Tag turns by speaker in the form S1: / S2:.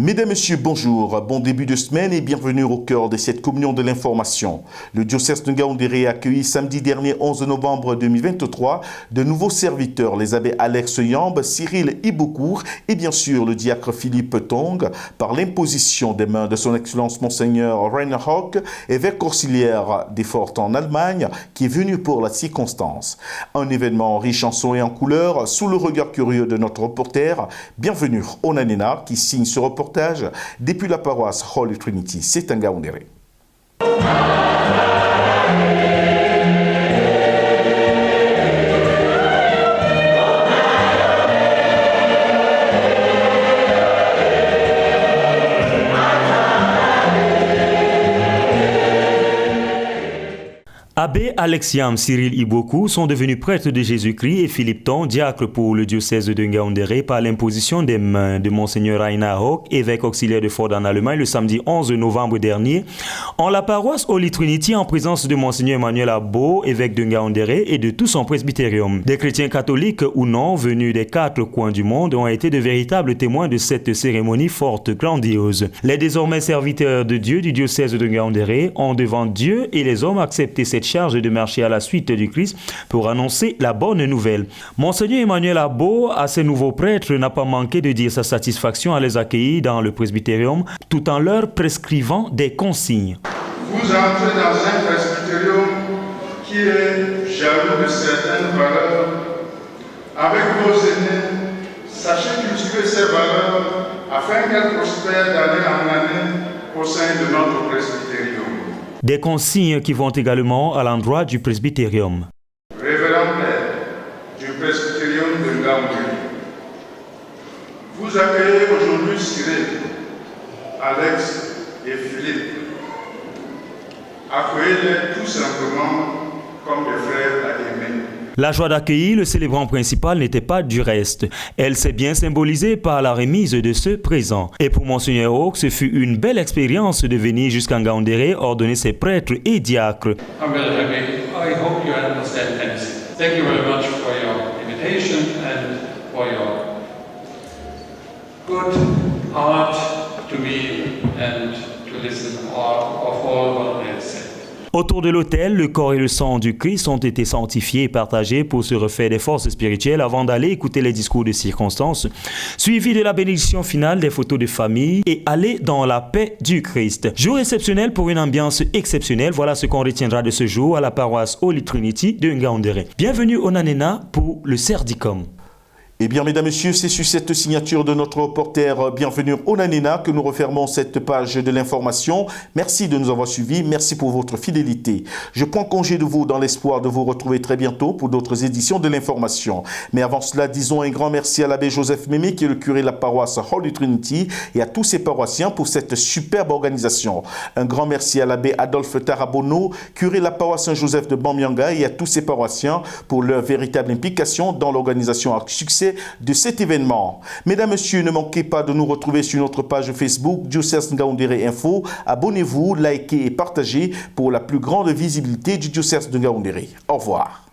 S1: Mesdames, Messieurs, bonjour, bon début de semaine et bienvenue au cœur de cette communion de l'information. Le diocèse de Ngaoundéré a accueilli samedi dernier 11 novembre 2023 de nouveaux serviteurs, les abbés Alex Yamb, Cyril Ibokour et bien sûr le diacre Philippe Tong, par l'imposition des mains de son Excellence Monseigneur Rainer Hock, évêque auxiliaire d'Efort en Allemagne, qui est venu pour la circonstance. Un événement riche en sons et en couleurs, sous le regard curieux de notre reporter. Bienvenue Onanena qui signe ce reportage depuis la paroisse Holy Trinity. C'est un Ngaoundéré.
S2: Abbé Alex Yamb, Cyril Ibokour sont devenus prêtres de Jésus-Christ et Philippe Tong, diacre pour le diocèse de Ngaoundéré, par l'imposition des mains de Monseigneur Rainer Hock, évêque auxiliaire de Ford en Allemagne, le samedi 11 novembre dernier, en la paroisse Holy Trinity, en présence de Monseigneur Emmanuel Abo, évêque de Ngaoundéré, et de tout son presbytérium. Des chrétiens catholiques ou non, venus des quatre coins du monde, ont été de véritables témoins de cette cérémonie forte, grandiose. Les désormais serviteurs de Dieu du diocèse de Ngaoundéré ont devant Dieu et les hommes accepté cette charge de marcher à la suite du Christ pour annoncer la bonne nouvelle. Monseigneur Emmanuel Abo, à ces nouveaux prêtres, n'a pas manqué de dire sa satisfaction à les accueillir dans le presbytérium, tout en leur prescrivant des consignes.
S3: Vous entrez dans un presbytérium qui est jaloux de certaines valeurs. Avec vos aînés, sachez cultiver ces valeurs afin qu'elles prospèrent d'année en année au sein de notre presbytérium.
S2: Des consignes qui vont également à l'endroit du presbytérium.
S3: Révérend Père du presbytérium de Ngaoundéré, vous accueillez aujourd'hui Cyril, Alex et Philippe. Accueillez-les tout simplement comme des frères à aimer.
S2: La joie d'accueillir le célébrant principal n'était pas du reste. Elle s'est bien symbolisée par la remise de ce présent. Et pour Monseigneur Hock, ce fut une belle expérience de venir jusqu'à Ngaoundéré ordonner ses prêtres et diacres.
S4: I'm very happy. I hope you understand this. Thank you very much for your invitation and for your good heart to me and to listen of all what I have said.
S2: Autour de l'autel, le corps et le sang du Christ ont été sanctifiés et partagés pour se refaire des forces spirituelles avant d'aller écouter les discours de circonstance, suivi de la bénédiction finale des photos de famille et aller dans la paix du Christ. Jour exceptionnel pour une ambiance exceptionnelle, voilà ce qu'on retiendra de ce jour à la paroisse Holy Trinity de Ngaoundéré. Bienvenue au Nanena pour le Serdicom.
S1: Eh bien, mesdames, messieurs, c'est sur cette signature de notre reporter Bienvenue au Nanena que nous refermons cette page de l'information. Merci de nous avoir suivis. Merci pour votre fidélité. Je prends congé de vous dans l'espoir de vous retrouver très bientôt pour d'autres éditions de l'information. Mais avant cela, disons un grand merci à l'abbé Joseph Mémé, qui est le curé de la paroisse Holy Trinity, et à tous ses paroissiens pour cette superbe organisation. Un grand merci à l'abbé Adolphe Tarabono, curé de la paroisse Saint-Joseph de Bambianga, et à tous ses paroissiens pour leur véritable implication dans l'organisation avec succès de cet événement. Mesdames, Messieurs, ne manquez pas de nous retrouver sur notre page Facebook Diocèse Ngaoundéré Info. Abonnez-vous, likez et partagez pour la plus grande visibilité du Diocèse de Ngaoundéré. Au revoir.